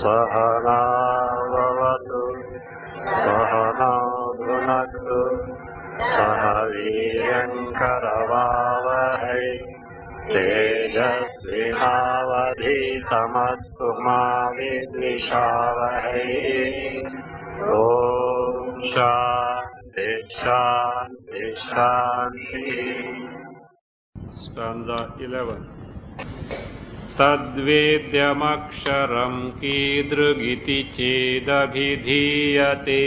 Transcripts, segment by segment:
Sahanavavatu Sahanabhunaktu Sahaviyankaravavahai Tejasvinavadhitamastu ma vidvishavahai. Om Shanti Shanti Shanti. Stanza 11. Tadvedyamaksharam kidrugiti chedabhidhiyate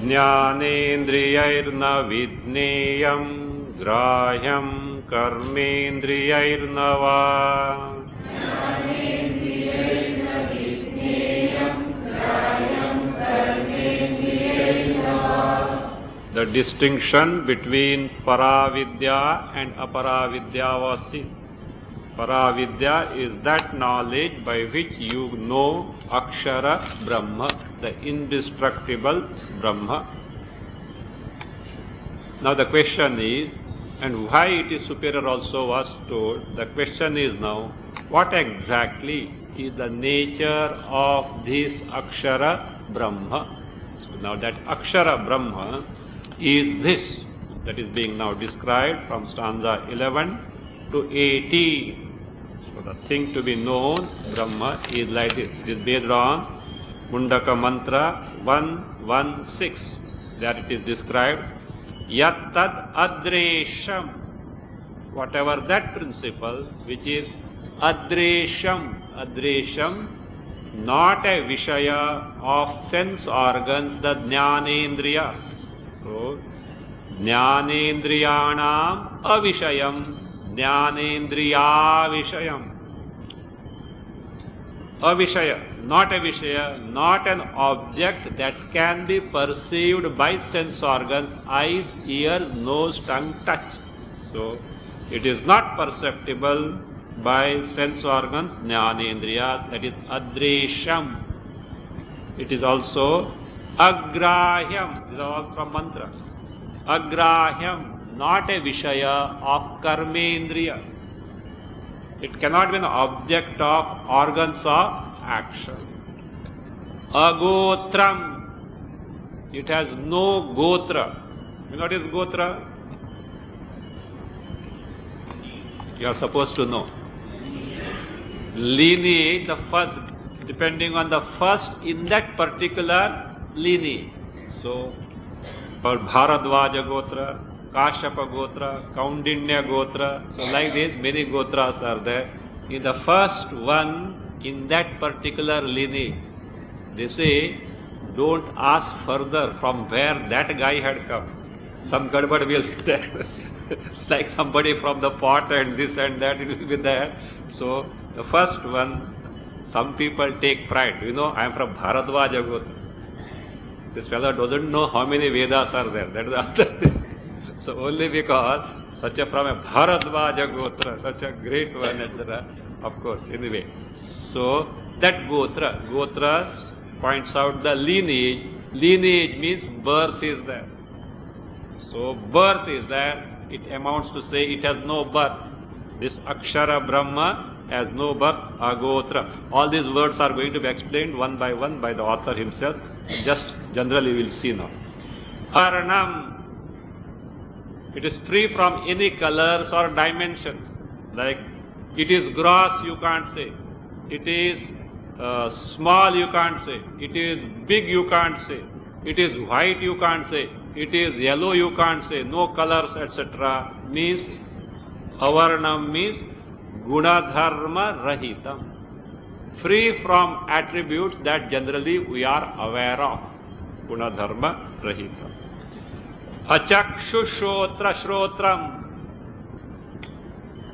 Jnanendriyairna vidneyam grahyam karmendriyairna va. The distinction between Paravidya and Aparavidya was seen. Paravidya is that knowledge by which you know Akshara Brahma, the indestructible Brahma. Now the question is, and why it is superior also was told, the question is now, what exactly is the nature of this Akshara Brahma? So now that Akshara Brahma is this that is being now described from stanza 11 to 18. So the thing to be known, Brahma, is like this. It is based on Mundaka Mantra 116. There it is described, Yat tad adresham. Whatever that principle which is adresham, adresham, not a vishaya of sense organs, the jnanendriyas. So, jnanendriyanam avishayam, jnanendriyavishayam. Avishaya, not a vishaya, not an object that can be perceived by sense organs, eyes, ears, nose, tongue, touch. So, it is not perceptible by sense organs, jnanendriyas, that is adresham. It is also agrahyam, these are all from mantra. Agrahyam, not a vishaya of karmendriya. It cannot be an object of organs of action. Agotram, it has no gotra. You know what is gotra? You are supposed to know. Lineage, the first, depending on the first in that particular lineage. So, for Bharadvaja Gotra, Kashyapa Gotra, Kaundinya Gotra, so like this, many Gotras are there. In the first one in that particular lineage, they say, don't ask further from where that guy had come. Some gadbad will be there. Like somebody from the pot and this and that, it will be there. So, the first one, some people take pride. You know, I am from Bharadvaja Gotra. This fellow doesn't know how many Vedas are there. That is the other thing. So only because such a from a Bharadvaja Gotra, such a great one, etc. Of course, anyway. So that Gotra points out the lineage. Lineage means birth is there. So birth is there. It amounts to say it has no birth. This Akshara Brahma has no birth, agotra. All these words are going to be explained one by the author himself. Just generally we will see now. Vivaranam, it is free from any colors or dimensions. Like it is gross, you can't say. It is small, you can't say. It is big, you can't say. It is white, you can't say. It is yellow, you can't say. No colors, etc. Means Avarnam means Gunadharma Rahitam. Free from attributes that generally we are aware of. Gunadharma Rahitam. Achakshu Shotra Shrotram.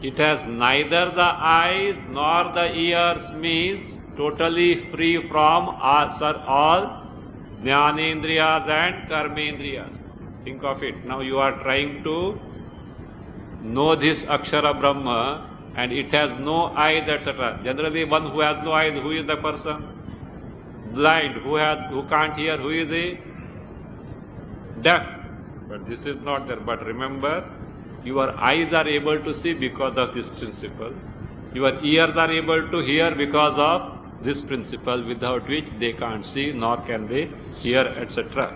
It has neither the eyes nor the ears, means totally free from all Jnanendriyas and Karmendriyas. Think of it. Now you are trying to know this Akshara Brahma and it has no eyes, etc. Generally one who has no eyes, who is the person? Blind. Who can't hear, who is he? Deaf. But this is not there. But remember, Your eyes are able to see because of this principle. Your ears are able to hear because of this principle, without which they can't see nor can they hear, etc.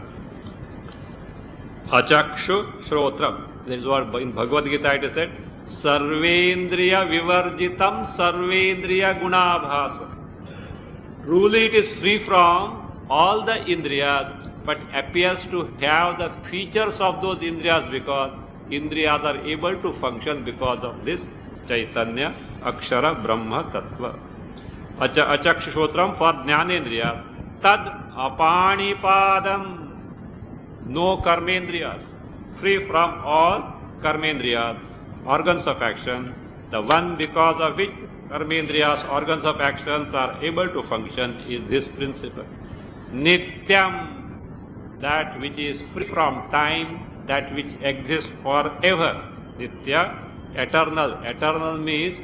Achakshu Shrotram. That is what in Bhagavad Gita it is said, Sarvendriya Vivarjitam Sarvendriya Gunabhasa. Truly it is free from all the Indriyas, but appears to have the features of those Indriyas because Indriyas are able to function because of this Chaitanya Akshara Brahma Tattva. Achakshashotram for Jnanendriyas. Tad Apanipadam. No Karmendriyas. Free from all Karmendriyas, organs of action. The one because of which Karmendriyas, organs of actions are able to function is this principle. Nityam. That which is free from time, that which exists forever. Nitya, eternal. Eternal means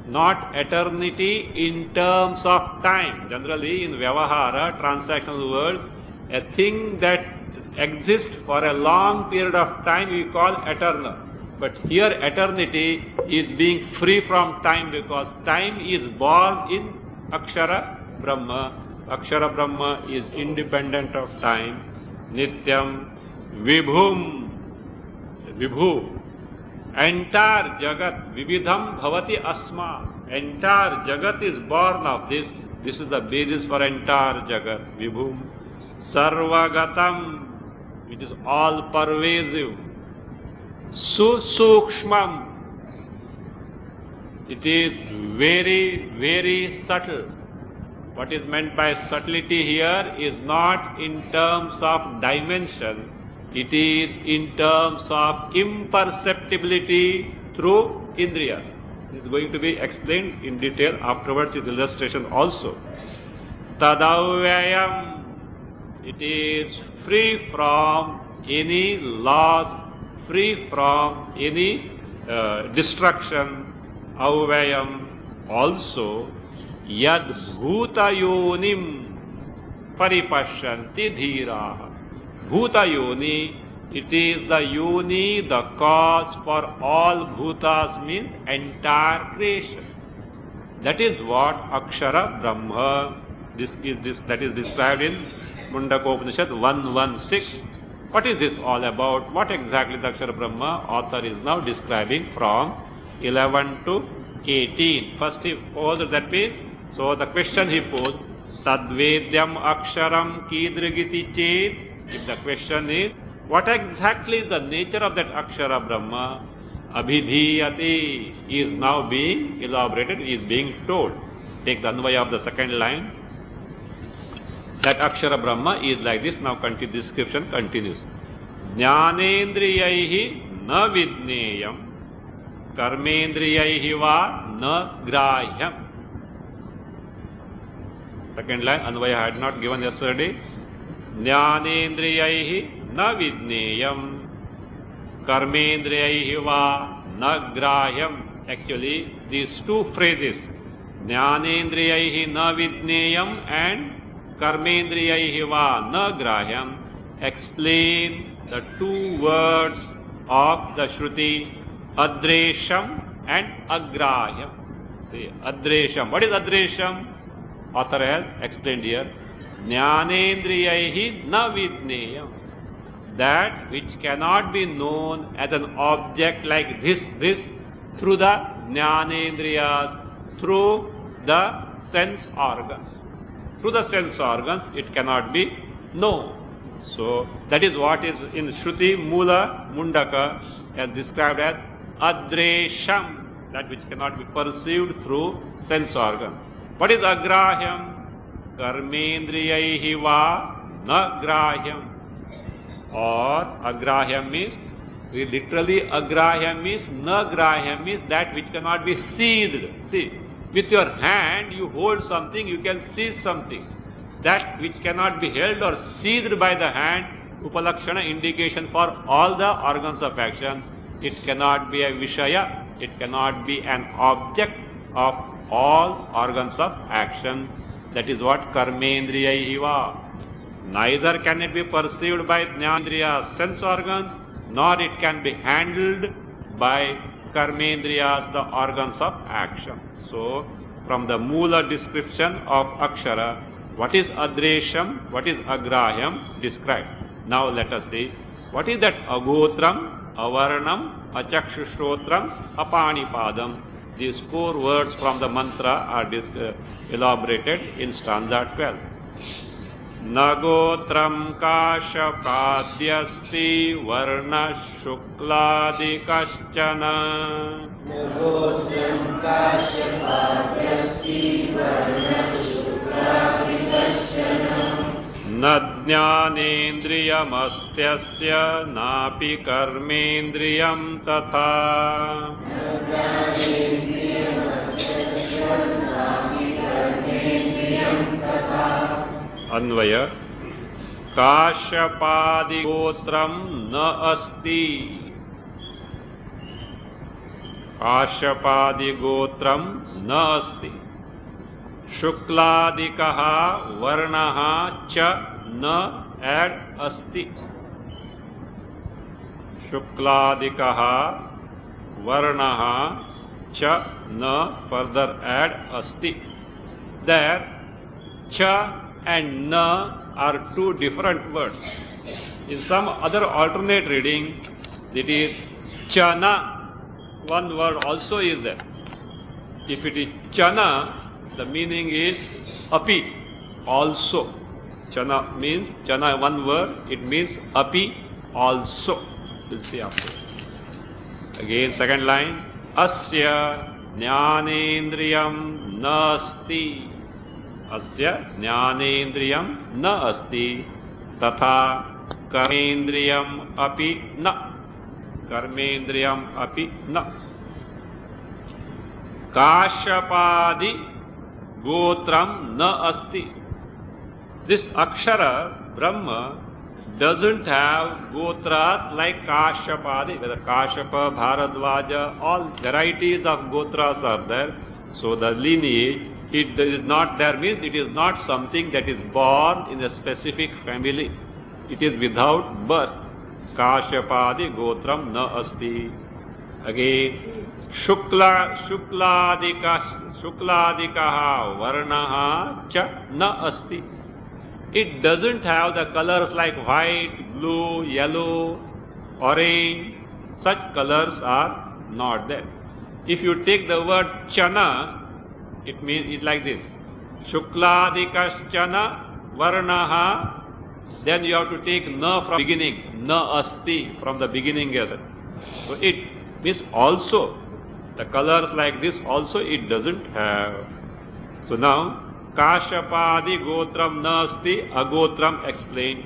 not eternity in terms of time. Generally in Vyavahara, transactional world, a thing that exists for a long period of time we call eternal. But here eternity is being free from time because time is born in Akshara Brahma. Akshara Brahma is independent of time. Nityam Vibhum. Vibhu. Entire Jagat, Vividham Bhavati Asma. Entire Jagat is born of this. This is the basis for entire Jagat. Vibhum. Sarvagatam, which is all pervasive. Susukshmam. It is very, very subtle. What is meant by subtlety here is not in terms of dimension. It is in terms of imperceptibility through Indriyas. This is going to be explained in detail afterwards with illustration also. Tadavyayam. It is free from any loss, free from any destruction. Avyayam also. Yad bhutayonim paripashyanti dhiraha. Bhutayoni, it is the yoni, the cause for all bhutas, means entire creation. That is what Akshara Brahma, that is described in Mundakopanishad 1.1.6. What is this all about? What exactly the Akshara Brahma? Author is now describing from 11 to 18. First he posed that way. So the question he posed, Tadvedyam Aksharam Kidrigiti Chet. If the question is, what exactly is the nature of that Akshara Brahma? Abhidhiyate is now being elaborated, is being told. Take the Anvaya of the second line. That Akshara Brahma is like this. Now description continues. Jnanendriyaihi na vidneyam karmendriyaihi va na grahyam. Second line, Anvaya had not given yesterday. Jnanendriyaihi na vidneyam karmendriyaihi va na grahyam. Actually, these two phrases, Jnanendriyaihi na vidneyam and Karmendriyaihi va na grahyam, explain the two words of the Shruti, Adresham and Agrahyam. See, Adresham. What is Adresham? Author has explained here. Jnanendriyaihi na vidneyam. That which cannot be known as an object like this, through the Jnanendriyas, through the sense organs. Through the sense organs, it cannot be known. So, that is what is in Shruti Mula Mundaka as described as Adresham, that which cannot be perceived through sense organ. What is Agrahyam? Karmendriyaihi va na grahyam. Or Agrahyam means, literally Agrahyam means, na grahyam means that which cannot be seized. See, with your hand you hold something, you can seize something. That which cannot be held or seized by the hand, Upalakshana indication for all the organs of action. It cannot be a Vishaya, it cannot be an object of all organs of action. That is what Karmendriyaihi va. Neither can it be perceived by Jnanendriya sense organs, nor it can be handled by karmendriyas, the organs of action. So, from the Mula description of Akshara, what is Adresham, what is Agrahyam described. Now let us see, what is that Agotram, Avarnam, Achakshushrotram, Apanipadam? These 4 words from the mantra are elaborated in stanza 12. Nagotram kashapadyasti varna shukladi-kaschana. Nagotram kashapadyasti varna shukladi-kaschana. Nadjnanendriyamastasya napi karmendriyam tatha. Anvaya. Kashapadi gotram na asti. Kashapadi gotram na asti. Shukladikaha varnaha cha na ad asti. Shukladikaha varnaha cha na further add asti. There cha and na are 2 different words. In some other alternate reading, it is chana, one word also is there. If it is chana, the meaning is api, also. Chana means, chana one word, it means api, also. We'll see after. Again, second line. Asya jnanendriyam nasti. Asya jnanendriyam na asti. Tatha karmendriyam api na. Karmendriyam api na. Kashapadi gotram na asti. This Akshara, Brahma, doesn't have gotras like Kashapadi, whether Kashapa, Bharadvaja, all varieties of gotras are there. So the lineage, it is not there, means it is not something that is born in a specific family. It is without birth. Kashapadi gotram na asti. Again, Shukladikaha varnaha cha na asti. It doesn't have the colors like white, blue, yellow, orange. Such colors are not there. If you take the word chana, it means it like this. Shukladikaschana varnaha. Then you have to take na from beginning. Na asti from the beginning as well. So it means also. The colors like this also it doesn't have. So now, Kashapadi gotram nasti agotram explained.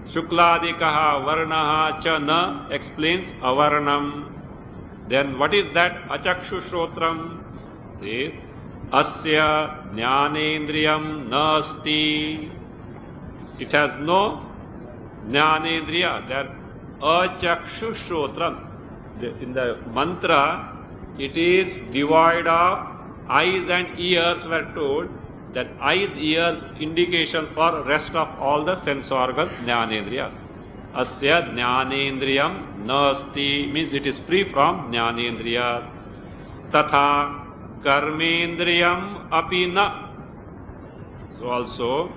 Shukladikaha varnaha cha na explains avarnam. Then what is that achakshushrotram? Is asya jnanendriyam nasti. It has no jnanendriya. There achakshushrotram. In the mantra, it is devoid of eyes and ears were told. That eyes, ears, indication for rest of all the sense organs, jnanendriya. Asya jnanendriyam nasti means it is free from jnanendriya. Tatha karmendriyam api na. So also,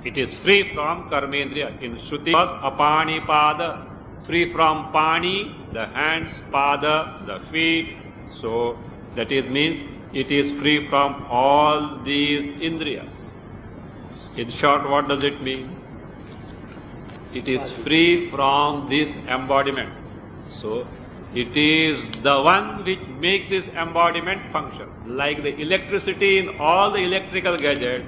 it is free from karmendriya. In Shruti was apanipada, free from pani, the hands, pada, the feet. So that it means it is free from all these indriya. In short, what does it mean? It is free from this embodiment. So, it is the one which makes this embodiment function. Like the electricity in all the electrical gadgets,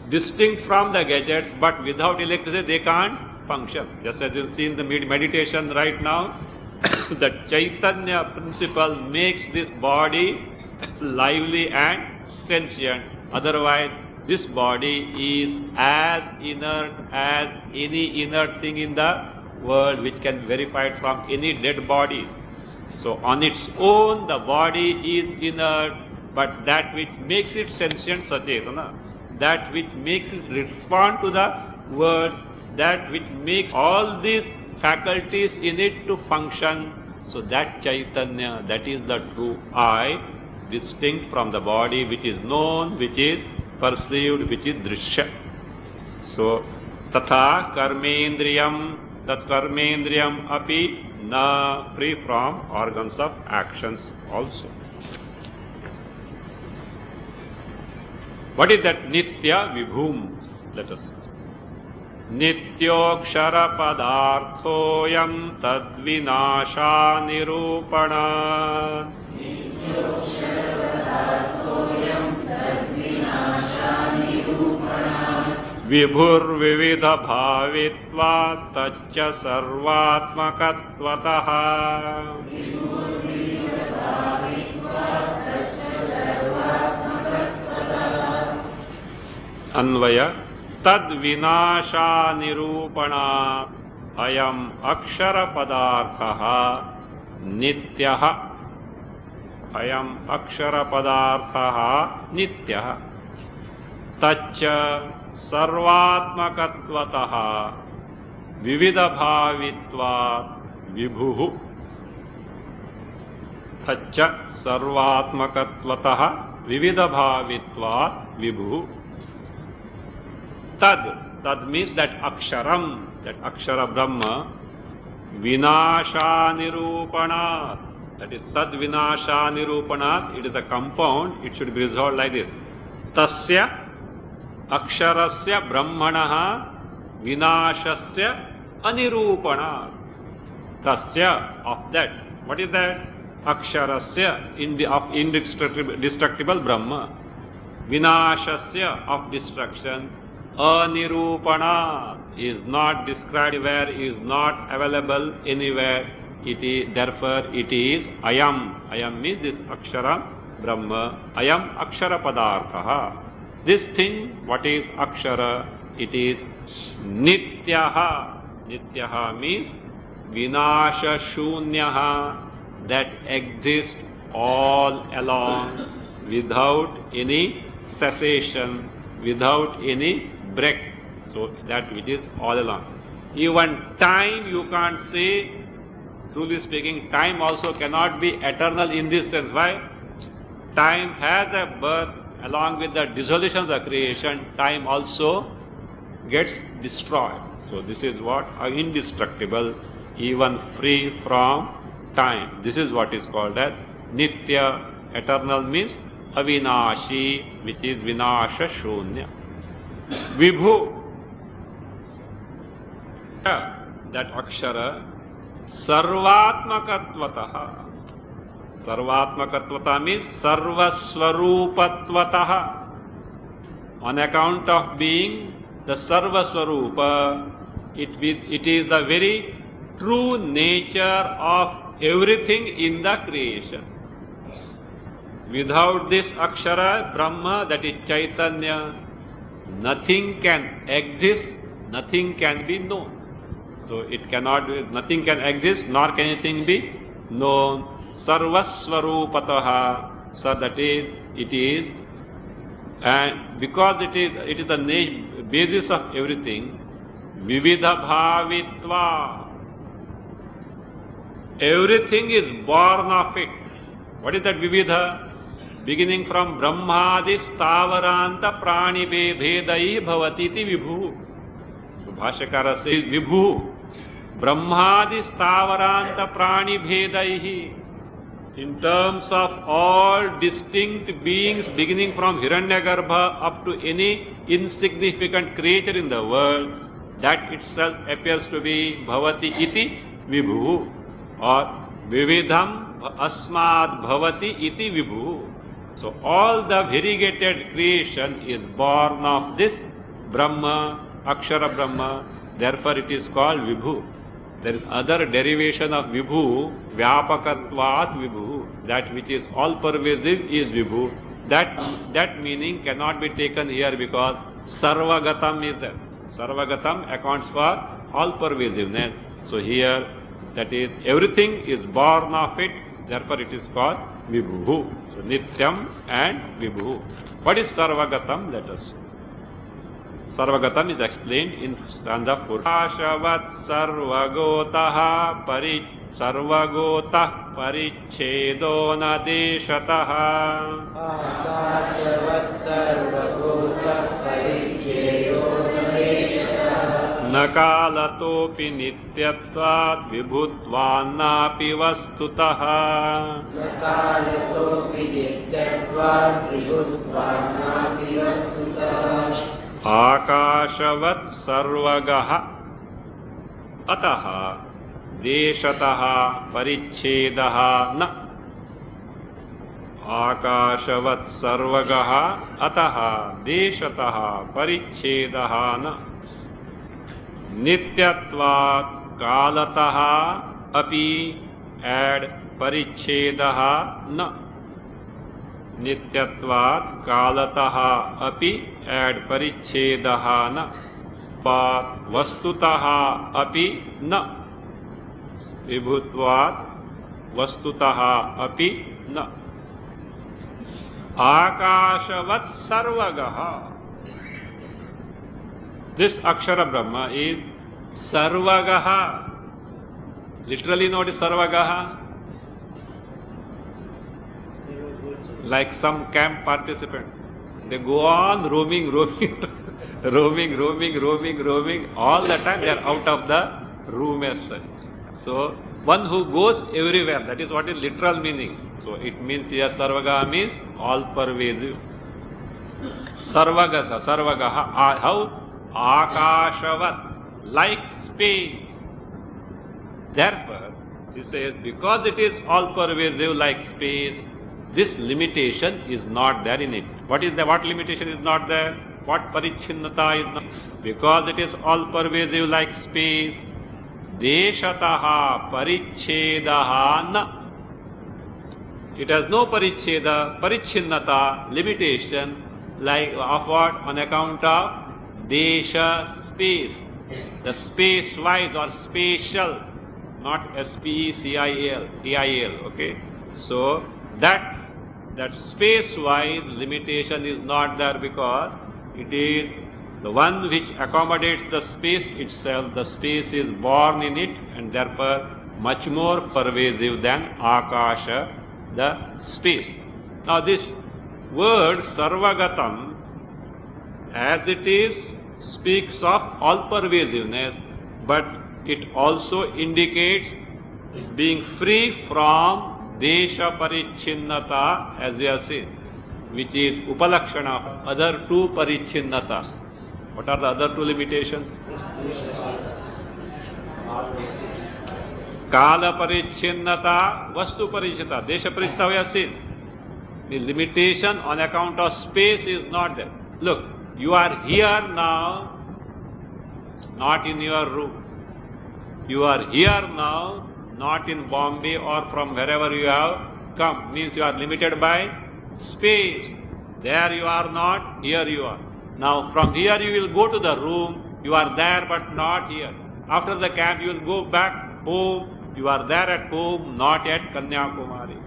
distinct from the gadgets, but without electricity they can't function. Just as you see in the meditation right now, the Chaitanya principle makes this body lively and sentient. Otherwise, this body is as inert as any inert thing in the world which can be verified from any dead bodies. So on its own, the body is inert, but that which makes it sentient, Sachetana, that which makes it respond to the world, that which makes all these faculties in it to function, So that Chaitanya, that is the true I, distinct from the body, which is known, which is perceived, which is drishya. So, tatha karmendriyam, tat karmendriyam api na, free from organs of actions also. What is that nitya vibhum? Let us see. Nityokshara padarthoyam tadvinasha nirupana. Vibhur vividha bhavitva taccha sarvatmakatvatah. Anvaya tad vinasha nirupana ayam akshara padarthaha nityaha. Ayam akshara padarthaha nityaha. Taccha sarvatmakatvatah vividha bhavitva vibhuhu. Taccha sarvatmakatvatah vividha bhavitva vibhuhu. Tad means that akshara Brahma, vinasha nirupanat. That is tad vinasha nirupanat. It is a compound. It should be resolved like this. Tasya aksharasya brahmanaha vinashasya anirupanat. Tasya, of that. What is that? Aksharasya, of indestructible Brahma. Vinashasya, of destruction. Anirupana is not described where, is not available anywhere. Therefore it is ayam. Ayam means this akshara Brahma. Ayam akshara padarthaha. This thing, what is akshara? It is nityaha. Nityaha means vinasha shunyaha, that exists all along without any cessation, without any break. So that which is all along. Even time you can't say, truly speaking, time also cannot be eternal in this sense. Why? Time has a birth. Along with the dissolution of the creation, time also gets destroyed. So this is what? Indestructible, even free from time. This is what is called as nitya. Eternal means avinashi, which is vinasha shunya. Vibhu, that akshara, sarvatmakatvatah. Sarvatmakatvatah means sarvaswarupatvatah. On account of being the sarvaswarupa, it is the very true nature of everything in the creation. Without this akshara Brahma, that is Chaitanya, nothing can exist, nothing can be known. So it cannot be, nothing can exist, nor can anything be known. Sarvaswarupataha. So that is, it is, and because it is the basis of everything, vividha bhavitva. Everything is born of it. What is that vividha? Beginning from Brahmadi stavaranta prani bhedai bhavatiti vibhu. So Bhashyakara says vibhu. Brahmadi stavaranta prani bhedaihi. In terms of all distinct beings, beginning from Hiranyagarbha up to any insignificant creature in the world, that itself appears to be bhavati iti vibhu, or vividham asmad bhavati iti vibhu. So all the variegated creation is born of this Brahma, Akshara Brahma, therefore it is called vibhu. There is other derivation of vibhu, vyapakatvat vibhu, that which is all pervasive is vibhu. That meaning cannot be taken here because sarvagatam is there. Sarvagatam accounts for all pervasiveness. So here, that is, everything is born of it, therefore it is called vibhu. So nityam and vibhu. What is sarvagatam? Let us see. Sarvagatam is explained in stanza 4. Prakashavat sarvagotah sarvagotah parichedo nadeshataha. Prakashavat sarvagotah parichedo nadeshataha. Nakalatopi nityatvat vibhutvannapi vastutaha. Nakalatopi nityatvat vibhutvannapi vastutaha. Akashavat sarvagaha ataha deshataha parichedaha na. Akashavat sarvagaha ataha deshataha parichedaha na. Nityatvat kalataha api add parichedaha na. Nityatvat kalataha api add parichedaha na. Pat vastutaha api na. Vibhutvat vastutaha api na. Akashavat sarvagaha. This Akshara Brahma is Sarvagaha. Literally not Sarvagaha. Like some camp participant. They go on roaming, roaming, roaming. All the time they are out of the room as such. So, one who goes everywhere, that is what is literal meaning. So, it means here Sarvagaha means all pervasive. Sarvagaha. How? Akashavat, like space. Therefore, he says, because it is all pervasive like space, this limitation is not there in it. What limitation is not there? What parichinnata is not? Because it is all pervasive like space, deshataha parichedaha na. It has no paricheda, parichinnata, limitation, like of what? On account of desha, space. The space-wise or spatial, not S-P-E-C-I-A-L, T-I-A-L, okay? So, that space-wise limitation is not there because it is the one which accommodates the space itself. The space is born in it and therefore much more pervasive than Akasha, the space. Now this word Sarvagatam, as it is, speaks of all pervasiveness, but it also indicates being free from Desha Parichinnata, as we have seen, which is Upalakshana of other two Parichinnatas. What are the other two limitations? Kala Parichinnata, Vastu Parichinnata. Desha Parichinnata we have seen. The limitation on account of space is not there. Look, you are here now, not in your room. You are here now, not in Bombay or from wherever you have come. Means you are limited by space. There you are not, here you are. Now from here you will go to the room, you are there but not here. After the camp you will go back home, you are there at home, not at Kanyakumari.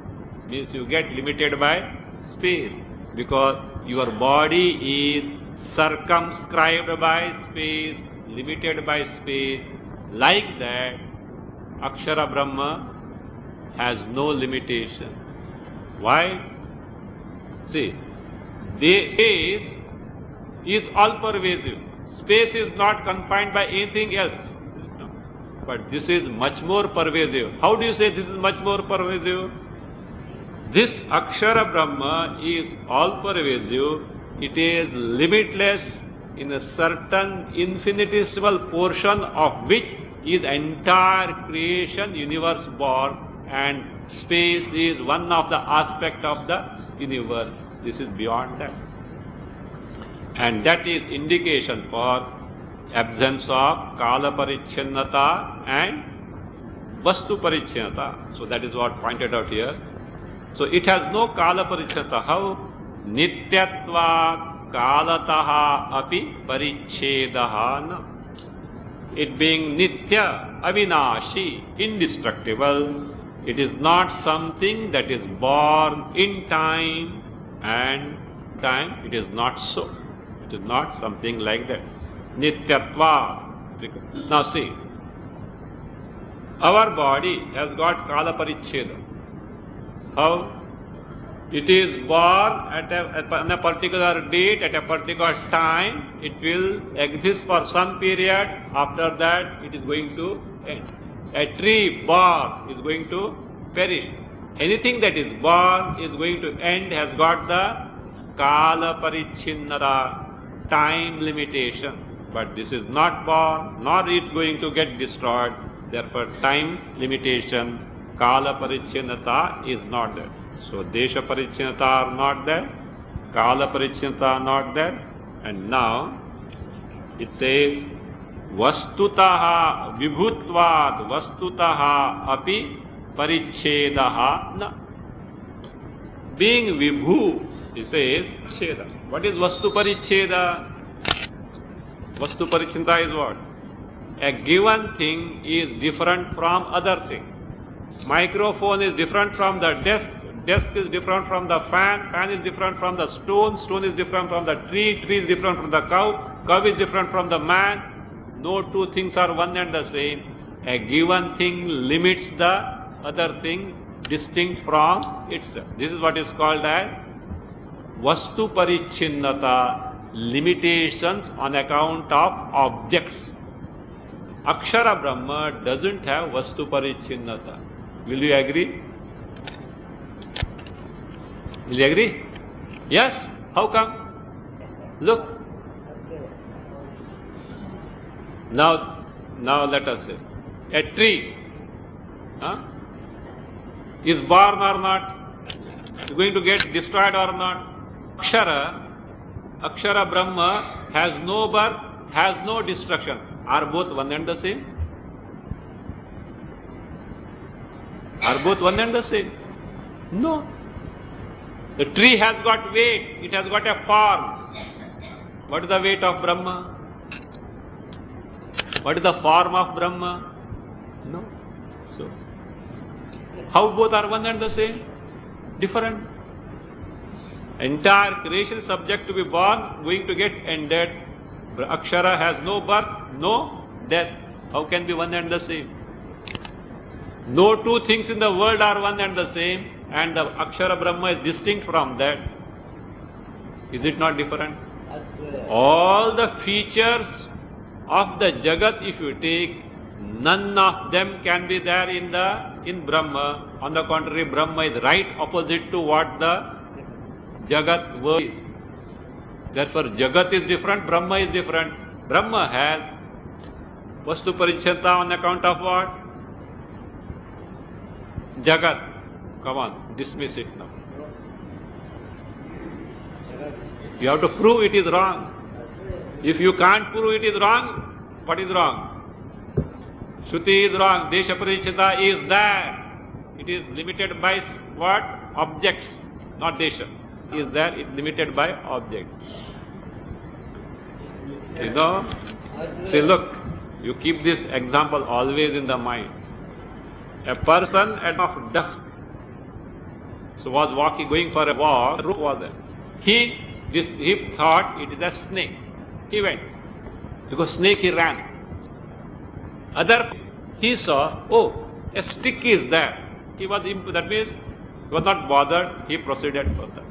Means you get limited by space because your body is circumscribed by space, limited by space. Like that, Akshara Brahma has no limitation. Why? See, space is all pervasive. Space is not confined by anything else. No. But this is much more pervasive. How do you say this is much more pervasive? This Akshara Brahma is all pervasive. It is limitless in a certain infinitesimal portion of which is entire creation, universe born, and space is one of the aspect of the universe. This is beyond that. And that is indication for absence of Kala Parichinnata and Vastu Parichinnata. So that is what pointed out here. So it has no Kala Parichinnata. How? Nityatva Kalataha api Parichedaha na. It being Nitya, Avinashi, indestructible, it is not something that is born in time and time, it is not so. It is not something like that. Nityatva. Now see, our body has got kala paricheda. How? It is born at a particular date, at a particular time. It will exist for some period. After that, it is going to end. A tree born is going to perish. Anything that is born is going to end, has got the kala parichinnata, time limitation. But this is not born, nor is it going to get destroyed. Therefore, time limitation, kala parichinnata is not there. So, desha parichinnata are not there, kala parichinnata are not there. And now, it says, vastutaha vibhutvad vastutaha api parichedaha na. Being vibhu, he says, cheda. What is vastu paricheda? Vastu parichinnata is what? A given thing is different from other thing. Microphone is different from the desk. Desk is different from the fan. Fan is different from the stone. Stone is different from the tree. Tree is different from the cow. Cow is different from the man. No two things are one and the same. A given thing limits the other thing distinct from itself. This is what is called as vastu parichinnata, limitations on account of objects. Akshara Brahma doesn't have vastu parichinnata. Will you agree? Will you agree? Yes? How come? Look. Now let us say, a tree is born or not? Is going to get destroyed or not? Akshara Brahma has no birth, has no destruction. Are both one and the same? Are both one and the same? No. The tree has got weight, it has got a form. What is the weight of Brahma? What is the form of Brahma? No. So, how both are one and the same? Different. Entire creation is subject to be born, going to get ended. Akshara has no birth, no death. How can be one and the same? No two things in the world are one and the same, and the Akshara Brahma is distinct from that. Is it not different? All the features of the Jagat, if you take, none of them can be there in Brahma. On the contrary, Brahma is right opposite to what the Jagat word is. Therefore, Jagat is different, Brahma is different. Brahma has vastu parichinnata on account of what? Jagat. Come on, dismiss it now. You have to prove it is wrong. If you can't prove it is wrong, what is wrong? Shruti is wrong. Desha parichinnata is there. It is limited by what? Objects, not desha. Is there, it limited by object. You know? See, look, you keep this example always in the mind. A person at dusk, so was walking, going for a walk, rope was there. He thought it is a snake. He went. Because snake he ran. He saw, oh, a stick is there. That means he was not bothered, he proceeded further.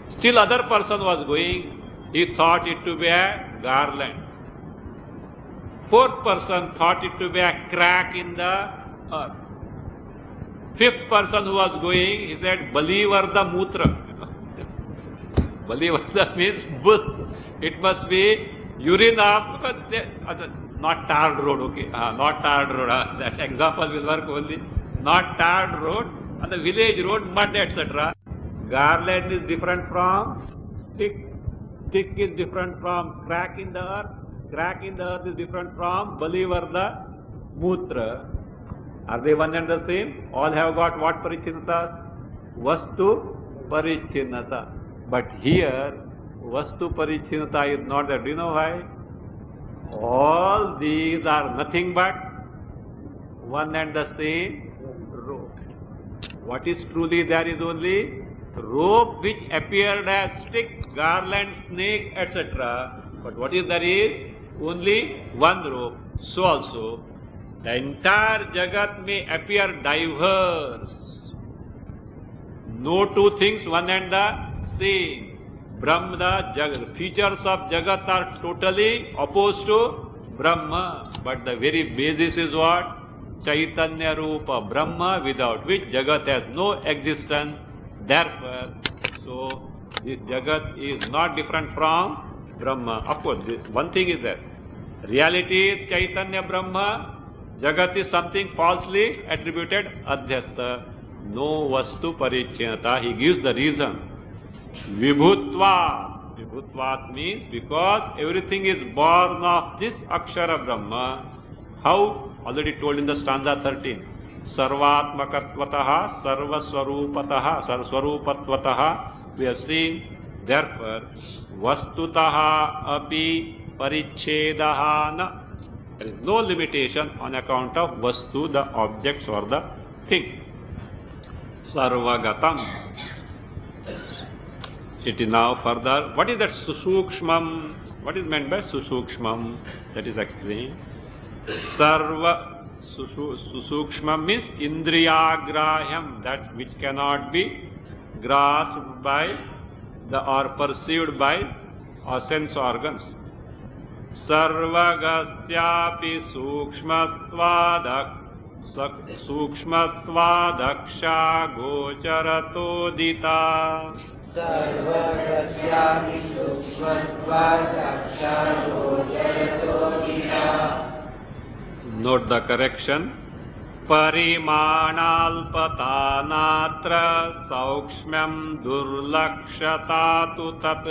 Still other person was going, he thought it to be a garland. Fourth person thought it to be a crack in the earth. Fifth person who was going, he said, Balivarda Mutra. Balivarda means bull. It must be urine of, not tarred road, okay. Not tarred road. That example will work only. Not tarred road, on the village road, mud, etc. Garland is different from stick. Stick is different from crack in the earth. Crack in the earth is different from Balivarda Mutra. Are they one and the same? All have got what parichinnata? Vastu parichinnata. But here, vastu parichinnata is not there. Do you know why? All these are nothing but one and the same road. What is truly there is only rope which appeared as stick, garland, snake, etc. But what is there is only one rope. So also, the entire Jagat may appear diverse. No two things one and the same. Brahma, the Jagat, features of Jagat are totally opposed to Brahma. But the very basis is what? Chaitanya Rupa, Brahma, without which Jagat has no existence. Therefore, so this Jagat is not different from Brahma. Of course, one thing is that reality is Chaitanya Brahma, Jagat is something falsely attributed Adhyastha. No vastu parichyata. He gives the reason. Vibhutva. Vibhutvat means because everything is born of this Akshara Brahma. How? Already told in the stanza 13. Sarvatmakatvataha, sarvaswarupataha, sarvaswarupattvataha. We have seen. Therefore, vastutaha api parichedaha na. There is no limitation on account of vastu, the objects or the thing. Sarvagatam. It is now further. What is that susukshmam? What is meant by susukshmam? That is explained. Sarva susukshmam means indriyagrahyam, that which cannot be grasped by or perceived by our sense organs. Sarvagasyapi sukshmattvadaksha gocharatodita. Sarvagasyapi sukshmattvadaksha gocharatodita. Note the correction. Parimanalpatanatra saukshmyam durlakshata tu tat.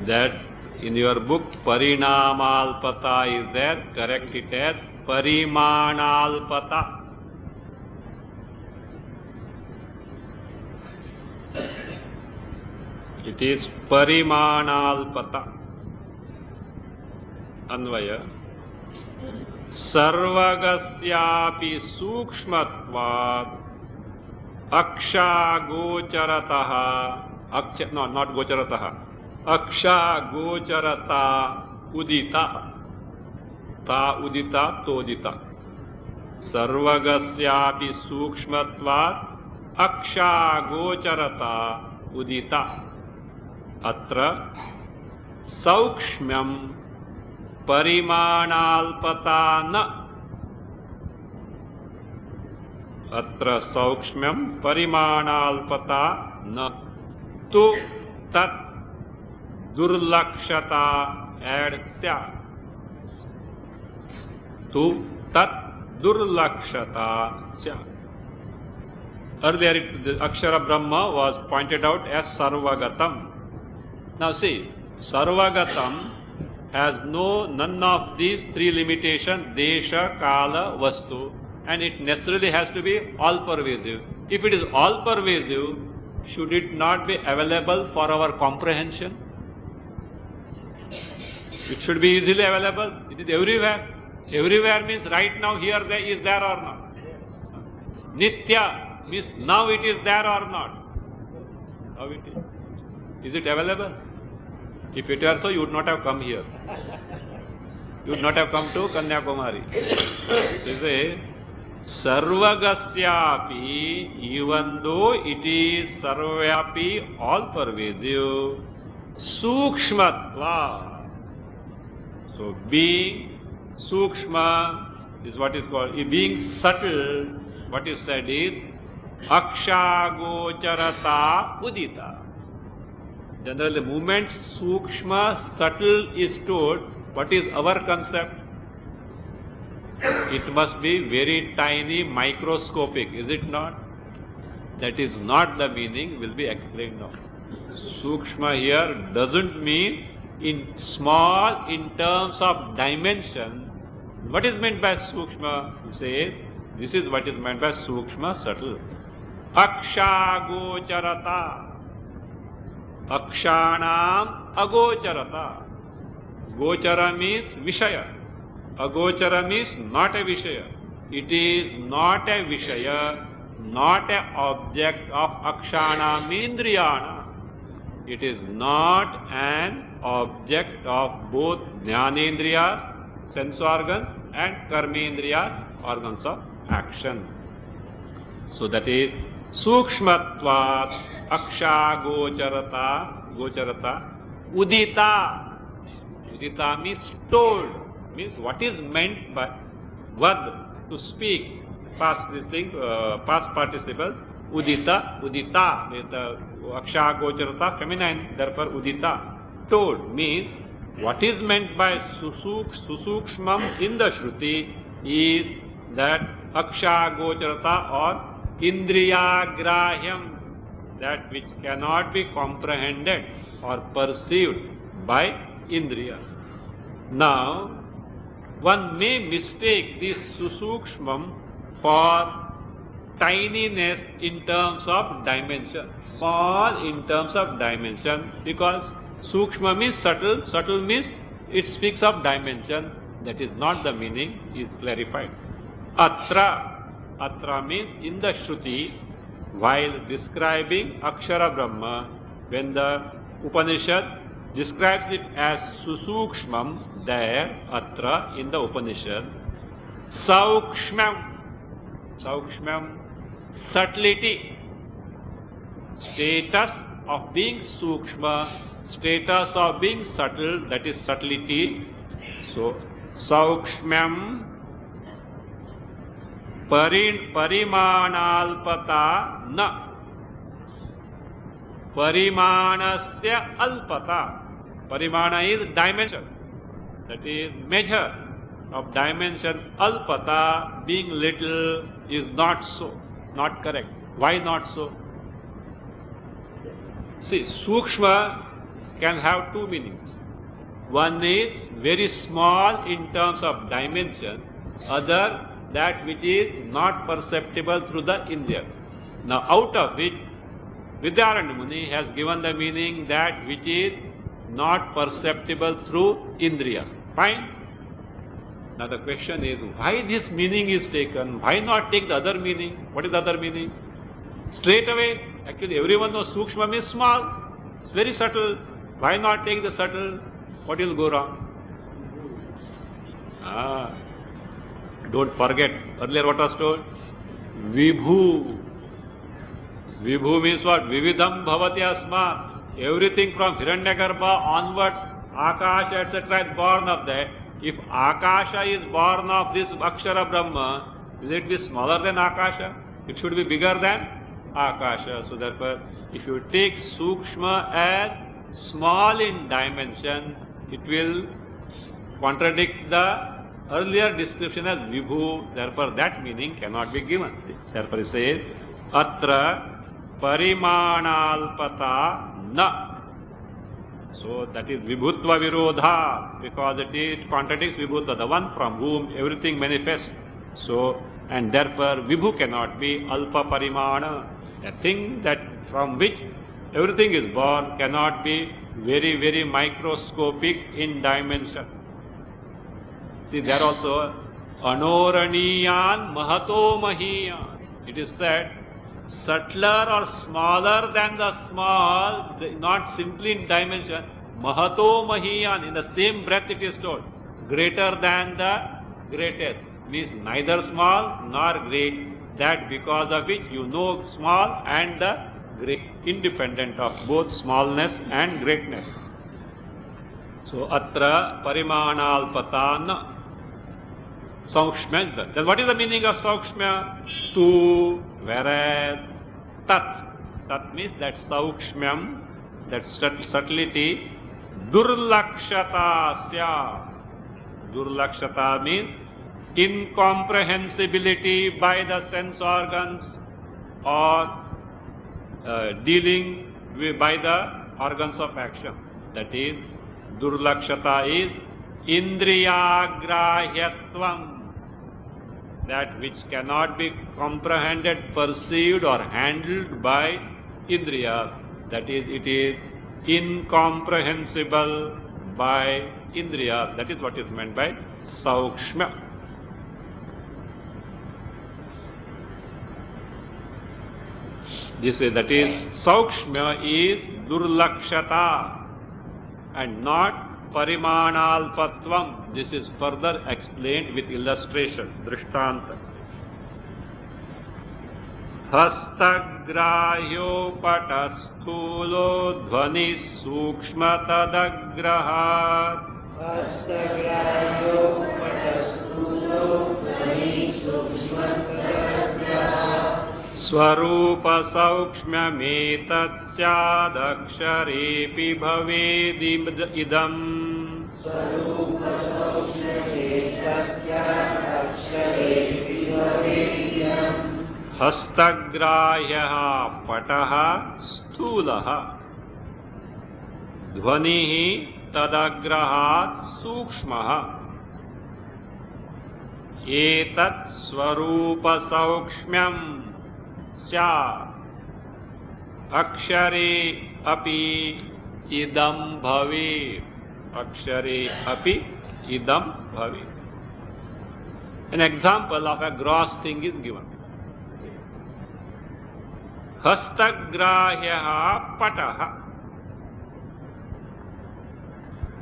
That in your book Parinamalpata is there. Correct it as Parimanalpata. It is Parimanalpata. Anvaya. Sarvagasyapi sukshmatvat aksha gocharataha. No, not gocharataha. Aksha gocharata udita. Ta udita todita. Sarvagasyapi sukshmatvat aksha gocharata udita. Atra saukshmyam parimanalpatana. Atra saukshmyam parimanalpatana. Tu tat durlakshata add sya. Tu tat durlakshata sya. Earlier the Akshara Brahma was pointed out as Sarvagatam. Now see, Sarvagatam has none of these three limitations, Desha, Kala, Vastu, and it necessarily has to be all-pervasive. If it is all-pervasive, should it not be available for our comprehension? It should be easily available. It is everywhere. Everywhere means right now, here, there is there or not. Nitya means now it is there or not. How it is? Is it available? If it were so, you would not have come here. You would not have come to Kanyakumari. You say, Sarvagasyapi, even though it is Sarvyapi, all pervasive, Sukshmatva. So being Sukshma is what is called, being subtle, what is said is Aksha Gocharata Udita. Generally, the moment Sukshma, subtle is told, what is our concept? It must be very tiny, microscopic, is it not? That is not the meaning, will be explained now. Sukshma here doesn't mean in small in terms of dimension. What is meant by Sukshma? Say, this is what is meant by Sukshma, subtle. Aksha Gocharata. Akshanam agocharata. Gochara means Vishaya. Agochara means not a Vishaya. It is not a Vishaya, not an object of Akshana Indriyana. It is not an object of both Jnanendriyas, sense organs, and Karmendriyas, organs of action. So that is Sukshmatvat Aksha Gocharata Udita. Udita means told. Means what is meant by vad, to speak. Past participle. Udita. The Aksha Gocharata feminine, therefore Udita. Told means what is meant by Susukshmam in the Shruti is that Aksha Gocharata or Indriyagrahyam, that which cannot be comprehended or perceived by Indriya. Now, one may mistake this Susukshmam for tininess in terms of dimension, small in terms of dimension, because Sukshma means subtle, subtle means it speaks of dimension. That is not the meaning, is clarified. Atra means in the Shruti, while describing Akshara Brahma, when the Upanishad describes it as Susukshmam, there, Atra, in the Upanishad, Saukshmam, subtlety, status of being Sukshma, status of being subtle, that is subtlety. So, Saukshmam Parimanalpata na Parimanasya alpata. Parimana is dimension, that is measure of dimension. Alpata, being little, is not so, not correct. Why not so? See, Sukshma can have two meanings. One is very small in terms of dimension, other that which is not perceptible through the Indriya. Now, out of which Vidyaranya Muni has given the meaning that which is not perceptible through Indriya. Fine. Now the question is, why this meaning is taken? Why not take the other meaning? What is the other meaning? Straight away, actually everyone knows Sukshma means small. It's very subtle. Why not take the subtle? What will go wrong? Don't forget, earlier what was told? Vibhu. Vibhu means what? Vividham bhavati asmat. Everything from Hiranyagarbha onwards, Akasha, etc. is born of that. If Akasha is born of this Akshara Brahma, will it be smaller than Akasha? It should be bigger than Akasha. So therefore, if you take Sukshma as small in dimension, it will contradict the earlier description as Vibhu. Therefore, that meaning cannot be given. Therefore, it says, Atra Parimanalpata na. So that is Vibhutva Virodha, because it contradicts Vibhutva, the one from whom everything manifests. So, and therefore Vibhu cannot be Alpa Parimana. A thing that from which everything is born cannot be very, very microscopic in dimension. See, there also Anoraniyan Mahato Mahiyan. It is said, subtler or smaller than the small, not simply in dimension, Mahato Mahiyan, in the same breath it is told, greater than the greatest, means neither small nor great, that because of which you know small and the great, independent of both smallness and greatness. So, Atra Parimanalpatan Saukshma. Then what is the meaning of Saukshma? To, whereas Tat. Tat means that Saukshmam, that subtlety, Durlakshatasya. Durlakshata means incomprehensibility by the sense organs or dealing with by the organs of action. That is, Durlakshata is Indriyagrahyatvam, that which cannot be comprehended, perceived or handled by Indriya. That is, it is incomprehensible by Indriya. That is what is meant by Saukshma. That is Saukshma is Durlakshata and not Parimanalpatvam. This is further explained with illustration, Drishtanta. Hastaggrahyo patasthulo dhvani sukshma tadagrahat. Hastaggrahyo patasthulo dhvani sukshma tadagrahat. Swarupa saukshmyametat syadaksharepi bhavedidam. Swarupa saukshmyametat syadaksharepi bhavedidam. Hastagrahyaha pataha sthulaha dhvanihi tadagrahat sukshmaha. Etat swarupa saukshmyam Sya Akshare api idam bhave. Akshare api idam bhave. An example of a gross thing is given. Hastagrahyaha pataha.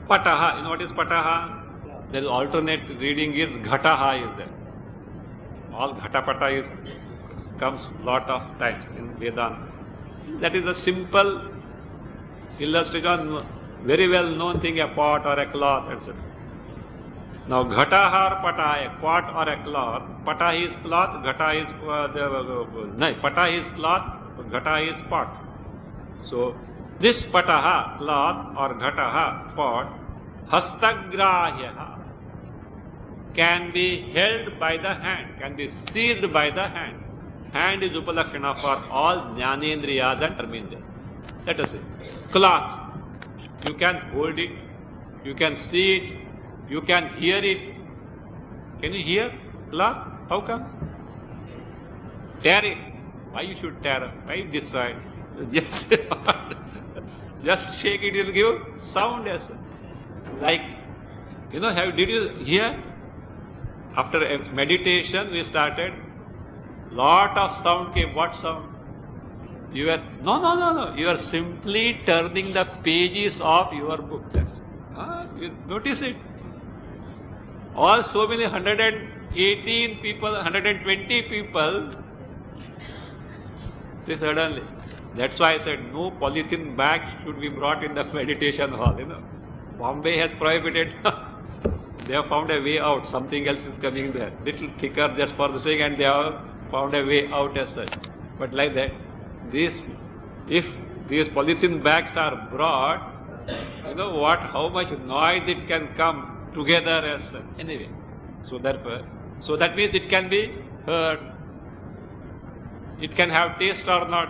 Pataha, you know what is pataha? There is alternate reading is ghataha is there. All ghatapata is comes lot of times in Vedanta. That is a simple illustration, very well known thing, a pot or a cloth, etc. Now, ghata or pata, a pot or a cloth, pata is cloth, ghata is pata is cloth, ghata is pot. So, this pataha, cloth or ghataha, pot, hastagrahyaha, can be held by the hand, can be seized by the hand. Hand is upalakshana for all jnanendriyas and karmendriyas. Let us say, cloth, you can hold it, you can see it, you can hear it. Can you hear cloth? How come? Tear it. Why you should tear? Why destroy it? Just shake it, it will give sound as like, you know, did you hear? After a meditation we started, lot of sound came. What sound? You are no. You are simply turning the pages of your book. You notice it. All so many 118 people, 120 people. See suddenly. That's why I said no polythene bags should be brought in the meditation hall. You know, Bombay has prohibited. They have found a way out. Something else is coming there, little thicker just for the sake, and they have found a way out as such. But like that, if these polythene bags are brought, you know what? How much noise it can come together as such. Anyway, so that means it can be heard. It can have taste or not.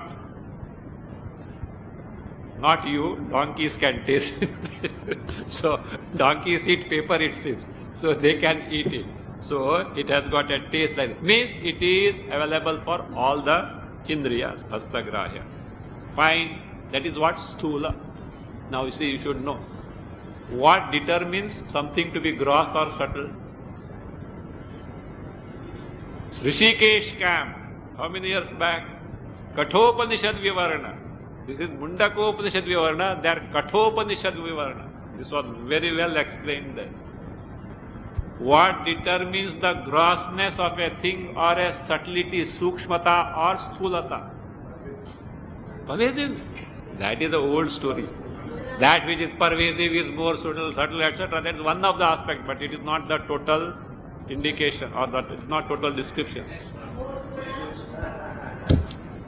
Not you, donkeys can taste it. So donkeys eat paper, it seems. So they can eat it. So it has got a taste like that. Means it is available for all the indriyas, hastagrahya. Fine, that is what sthula. Now you see, you should know. What determines something to be gross or subtle? Rishikesh camp, how many years back? Kathopanishad Vivarana. This is MUNDAKOPANISHAD VIVARANA, they are Kathopanishad VIVARANA. This was very well explained there. What determines the grossness of a thing or a subtlety, sukshmata or sthulata? Pervasive. That is the old story. That which is pervasive is more subtle, etc. That is one of the aspects, but it is not the total indication, or that is not total description.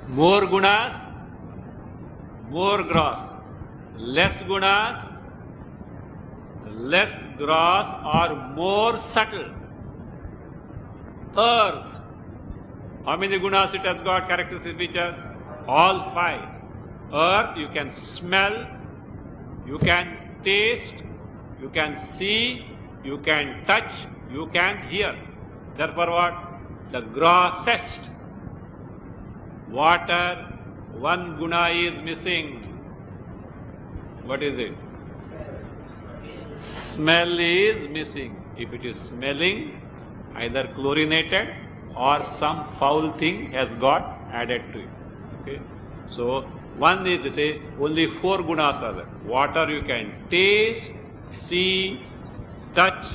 More gunas, more gross. Less gunas, less gross or more subtle. Earth. How many gunas it has got, characteristic feature? All 5. Earth, you can smell, you can taste, you can see, you can touch, you can hear. Therefore what? The grossest. Water, 1 guna is missing. What is it? smell is missing. If it is smelling, either chlorinated or some foul thing has got added to it. Okay. So one is, they say, only 4 gunas are there. Water you can taste, see, touch,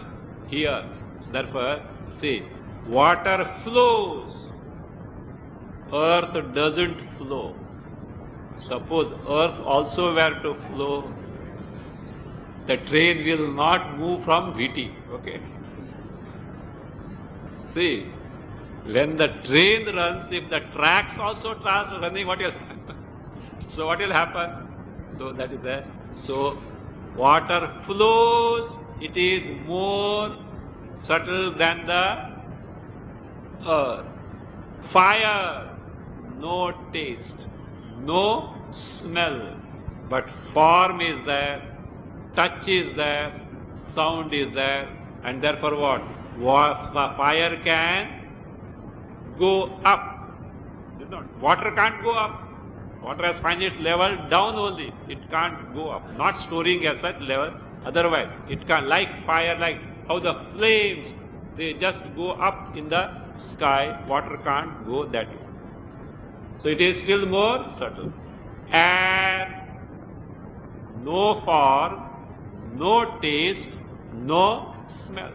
hear. Therefore, see, water flows, earth doesn't flow. Suppose earth also were to flow, the train will not move from VT. Okay. See, when the train runs, if the tracks also running, what will happen? So what will happen? So that is there. So water flows, it is more subtle than the earth. Fire, no taste, no smell, but form is there, touch is there, sound is there, and therefore what? Fire can go up. Water can't go up. Water has found its level down only. It can't go up. Not storing at such level. Otherwise, it can, like fire, like how the flames, they just go up in the sky. Water can't go that way. So it is still more subtle. Air, no form, no taste, no smell.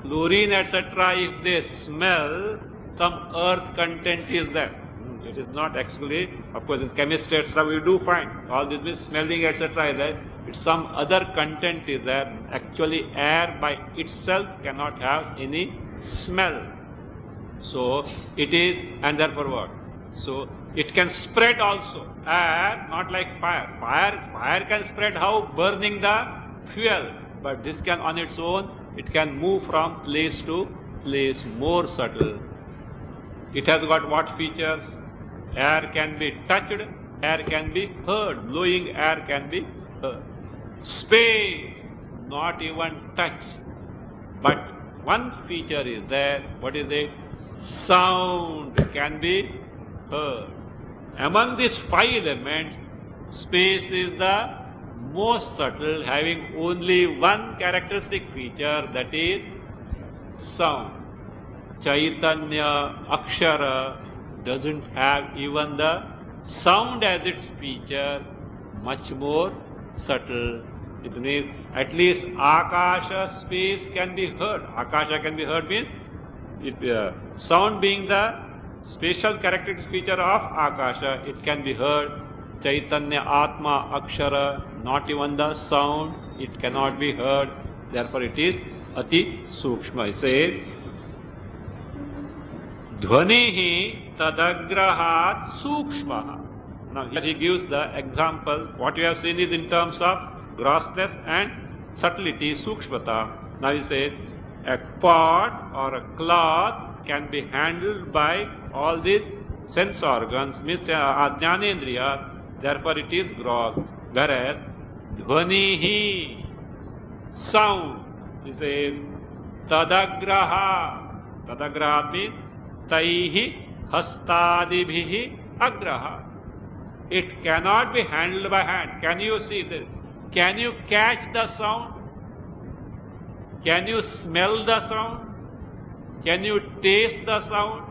Chlorine, etc., if they smell, some earth content is there. It is not actually, of course, in chemistry, etc., we do find all this means smelling, etc., is there. It's some other content is there. Actually, air by itself cannot have any smell. So it is, and therefore what? So it can spread also. Air, not like fire. Fire can spread how? Burning the fuel. But this can on its own, it can move from place to place, more subtle. It has got what features? Air can be touched, air can be heard, blowing air can be heard. Space, not even touched. But one feature is there, what is it? Sound can be heard. Among these 5 elements, space is the most subtle, having only one characteristic feature, that is sound. Chaitanya, Akshara doesn't have even the sound as its feature, much more subtle. It means at least Akasha, space can be heard. Akasha can be heard means sound being the special characteristic feature of Akasha, it can be heard. Chaitanya, Atma, Akshara, not even the sound, it cannot be heard. Therefore it is Ati Sukshma. He says, Dhvanihi tadagrahat sukshmaha. Now here he gives the example. What you have seen is in terms of grossness and subtlety, sukshmata. Now he says, a pot or a cloth can be handled by all these sense organs, means ajnanendriya, therefore it is gross. Whereas dhvanihi, sound, he says, tadagraha. Tadagraha means taihi hastadibhihi agraha. It cannot be handled by hand. Can you see this? Can you catch the sound? Can you smell the sound? Can you taste the sound?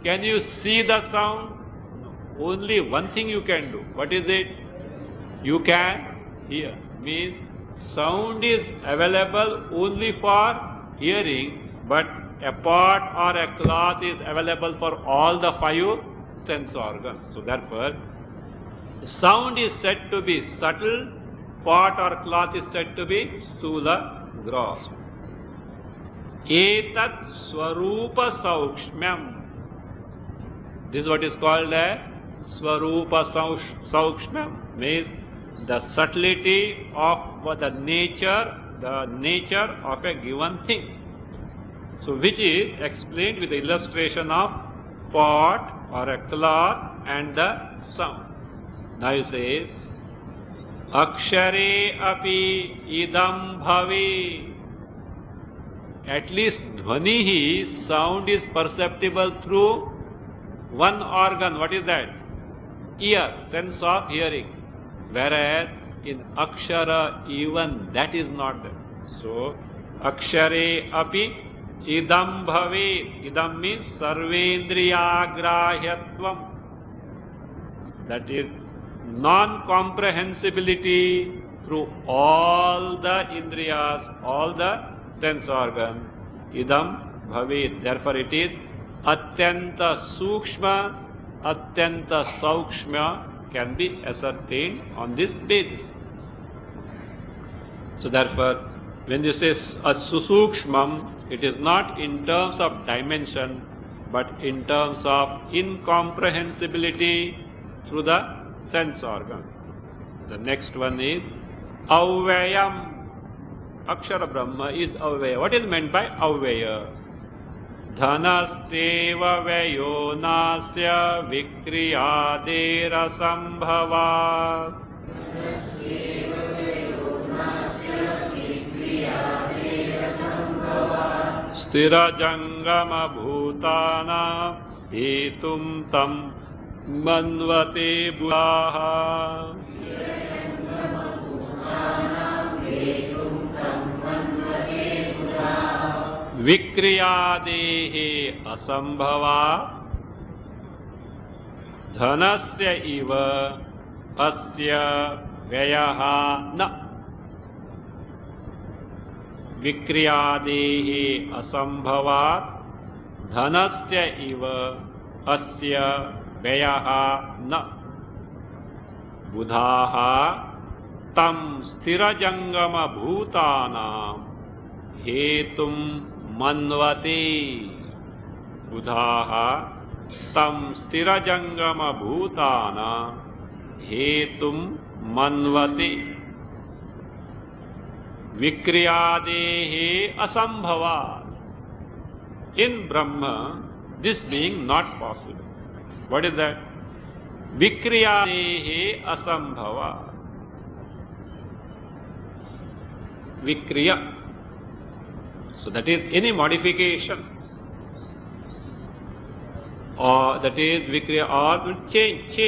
Can you see the sound? No. Only one thing you can do. What is it? You can hear. Means sound is available only for hearing, but a pot or a cloth is available for all the 5 sense organs. So therefore, sound is said to be subtle, pot or cloth is said to be sthula, gross. Etat swarupa saukshmyam. This is what is called a swarupa saukshmyam, means the subtlety of the nature of a given thing. So which is explained with the illustration of pot or a cloth and the sound. Now you say, Akshare api idam bhavi. At least dhvanihi, sound is perceptible through one organ. What is that? Ear, sense of hearing. Whereas in Akshara even that is not there. So, Akshare api idam bhave. Idam means sarvendriyagrahyatvam. That is non-comprehensibility through all the indriyas, all the sense organ. Idam bhave. Therefore it is atyanta sukshma, atyanta saukshma can be ascertained on this basis. So therefore, when this is a susukshmam, it is not in terms of dimension, but in terms of incomprehensibility through the sense organ. The next one is avyayam. Akshara Brahma is avyaya. What is meant by avyaya? Dhanasyeva vayo nasya vikriyadera sambhavat. Stira jangama bhutana hetum tam manvate buddhaha. Vikriyadehe asambhava dhanasya iva asya vyaha na. Vikriyadehe asambhavat dhanasya iva asya vyaha na. Buddhaha tam sthirajangama bhutanam hetum manvate. Buddhaha tam sthirajangama bhutana hetum manvate. Vikriyadehe asambhavat. In Brahma, this being not possible. What is that? Vikriyadehe asambhavat. Vikriya. So that is any modification, or that is vikriya, or change.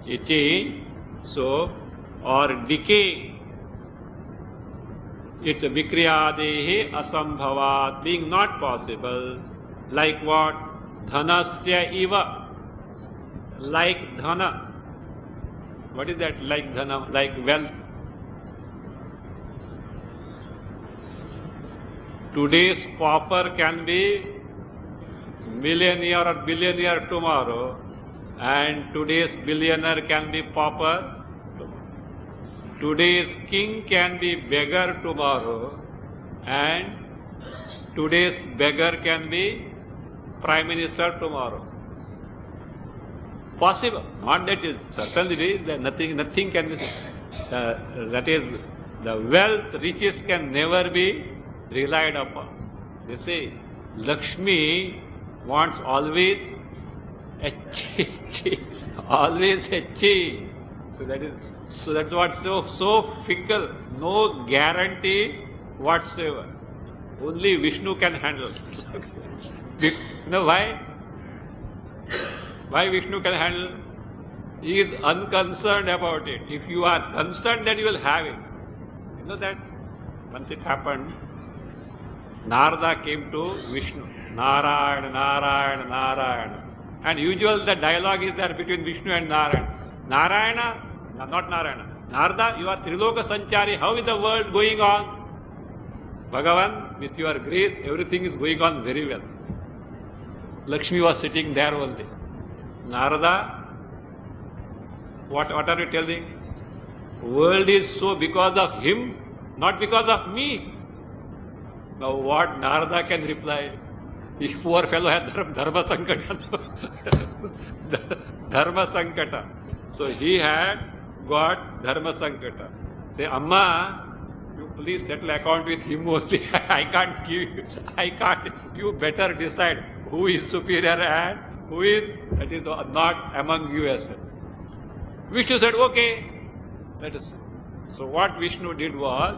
A change, so, or decay. It's a vikriyadehe asambhavat, being not possible. Like what? Dhanasya iva. Like dhana. What is that? Like dhana, like wealth. Today's pauper can be millionaire or billionaire tomorrow, and today's billionaire can be pauper. Today's king can be beggar tomorrow, and today's beggar can be prime minister tomorrow. Possible. Not that it certainly that nothing can be. That is, the wealth, riches can never be relied upon. They say Lakshmi wants always a always a change. So that's what's so fickle. No guarantee whatsoever. Only Vishnu can handle. You know why? Why Vishnu can handle? He is unconcerned about it. If you are concerned, then you will have it. You know that once it happened, Narada came to Vishnu. Narayana, Narayana, Narayana. And usually the dialogue is there between Vishnu and Narayana. Narayana, not Narayana. Narada, you are Triloka Sanchari. How is the world going on? Bhagavan, with your grace, everything is going on very well. Lakshmi was sitting there only. Narada, what are you telling? World is so because of him, not because of me. Now what Narada can reply? This poor fellow had dharma sankata. Dharma sankata. So he had got dharma sankata. Say, Amma, you please settle account with him only. I can't give you. You better decide who is superior and who is, that is not among you as well. Vishnu said, okay, let us see. So what Vishnu did was,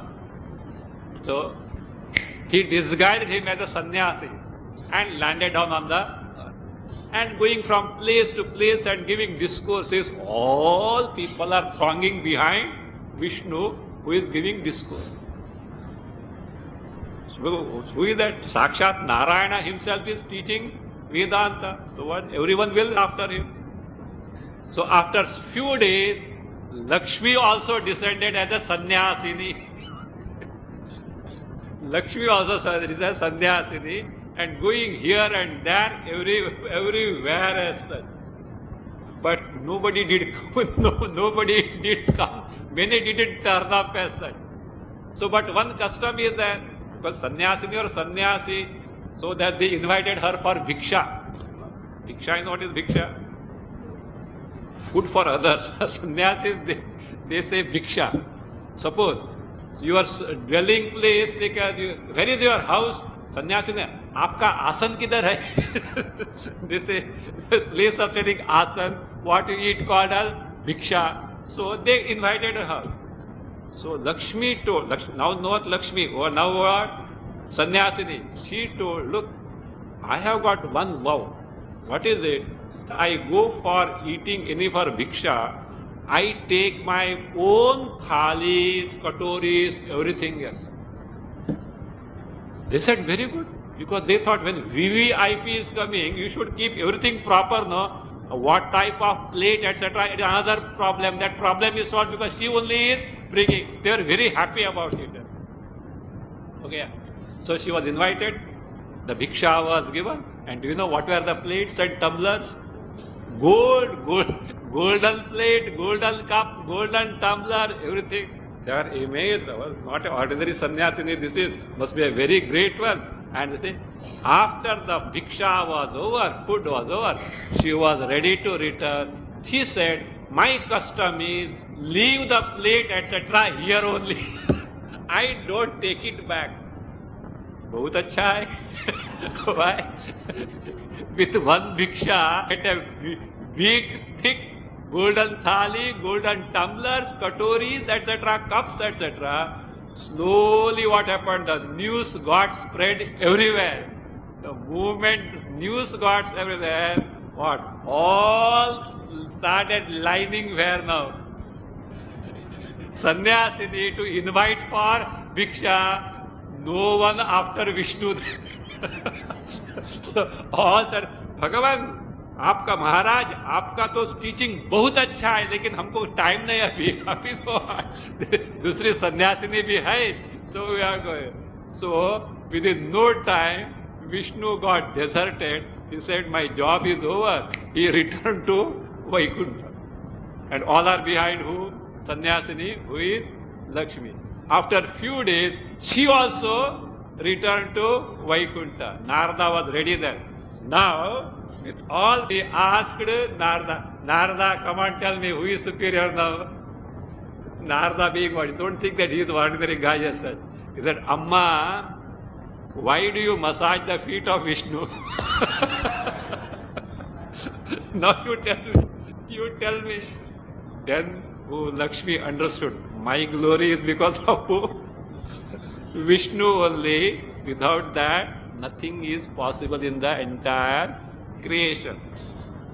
so he disguised him as a sannyasi and landed down on the earth. and going from place to place and giving discourses. All people are thronging behind Vishnu, who is giving discourse. So, who is that? Sakshat Narayana himself is teaching Vedanta. So what? Everyone will after him. So after few days, Lakshmi also descended as a sannyasini. Lakshmi also is a sannyasini and going here and there, everywhere as such. But nobody did come. Nobody did come. Many didn't turn up as such. So, but one custom is that because sannyasini or sannyasi, so that they invited her for bhiksha. Bhiksha, you know what is bhiksha? Food for others. Sannyasis, they say bhiksha. Suppose your dwelling place, where is your house? Sannyasi ne, aapka asan kidhar hai? They say, place of taking asan, what you eat called as bhiksha. So they invited her. So Lakshmi told, now not Lakshmi, or now what? Sannyasini. She told, look, I have got one vow. What is it? I go for eating any for bhiksha, I take my own thalis, katoris, everything else. They said, very good. Because they thought when VVIP is coming, you should keep everything proper, no? What type of plate, etc. It is another problem. That problem is solved because she only is bringing. They were very happy about it. Okay. So she was invited. The bhiksha was given. And do you know what were the plates and tumblers? Golden plate, golden cup, golden tumbler, everything. They are amazed. It was not an ordinary sannyasini. This must be a very great one. And they say, after the bhiksha was over, food was over, she was ready to return. She said, my custom is leave the plate, etc. here only. I don't take it back. Bahut acha hai. Why? With one bhiksha, get a big, thick golden thali, golden tumblers, katoris, etc., cups, etc. Slowly what happened? The news got spread everywhere. The movement, news got everywhere. What? All started lining where now? Sannyasini to invite for bhiksha. No one after Vishnu. So all said, Bhagavan, आपका महाराज, आपका तो teaching बहुत अच्छा है, लेकिन हमको time नहीं अभी तो दूसरी सन्यासिनी भी है, so we are going. So within no time, Vishnu got deserted. He said, my job is over. He returned to Vaikuntha. And all are behind who? Sannyasini, who is Lakshmi. After few days, she also returned to Vaikuntha. Narada was ready there. Now, with all, he asked Narada, Narada, come and tell me who is superior now. Narada being what? Don't think that he is an ordinary guy as such. He said, Amma, why do you massage the feet of Vishnu? Now you tell me. Then Lakshmi understood. My glory is because of who? Vishnu only. Without that, nothing is possible in the entire creation.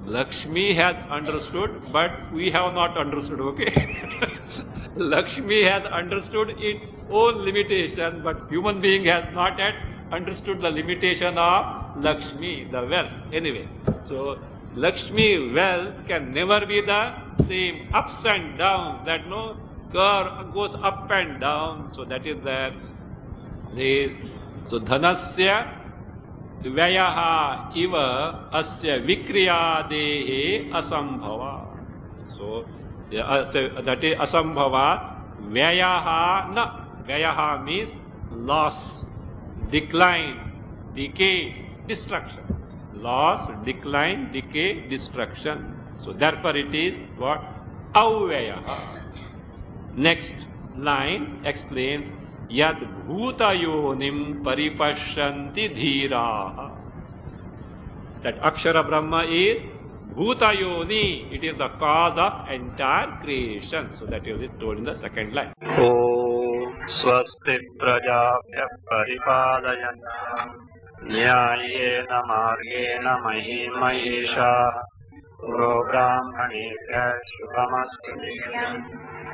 Lakshmi has understood, but we have not understood, okay? Lakshmi has understood its own limitation, but human being has not yet understood the limitation of Lakshmi, the wealth. Anyway, so Lakshmi wealth can never be the same. Ups and downs, that no curve goes up and down, so that is there. So dhanasya Vyayaha iva asya vikriyadehe asambhava. So that is asambhava. Vyayaha na. Vyayaha means loss, decline, decay, destruction. Loss, decline, decay, destruction. So therefore it is what? Avyayaha. Next line explains Yad bhutayonim paripashyanti dhiraha. That Akshara Brahma is bhutayoni. It is the cause of entire creation. So that is told in the second line. Om Swasti Prajabhya Paripalayana न्याय्येन मार्गेण महीं महेशाः गोब्राह्मणेभ्यः शुभमस्तु नित्यम्।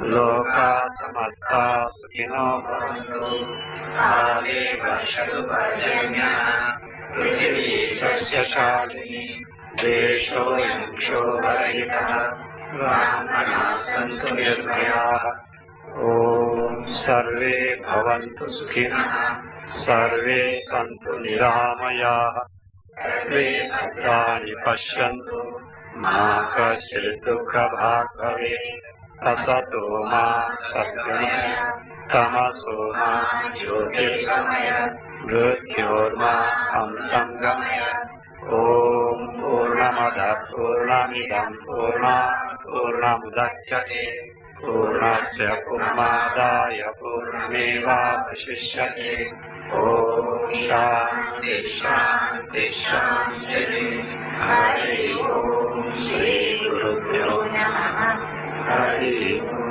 लोकाः समस्ताः सुखिनो भवन्तु। काले वर्षतु पर्जन्यः। पृथिवी सस्यशालिनी। देशोऽयं क्षोभरहितः। ब्राह्मणाः सन्तु निर्भयाः। ॐ सर्वे भवन्तु सुखिनः। सर्वे सन्तु निरामयाः। सर्वे भद्राणि पश्यन्तु। मा कश्चित् दुःखभाग् भवेत्। असतो मा सद्गमय। तमसो मा ज्योतिर्गमय। मृत्योर्मा अमृतङ्गमय। ॐ पूर्णमदः पूर्णमिदं पूर्णात् पूर्णमुदच्यते। पूर्णस्य पूर्णमादाय पूर्णमेवावशिष्यते। ॐ शान्ति शान्ति शान्तिः। हरि ओम् श्री गुरुभ्यो नमः। हरि ओम्।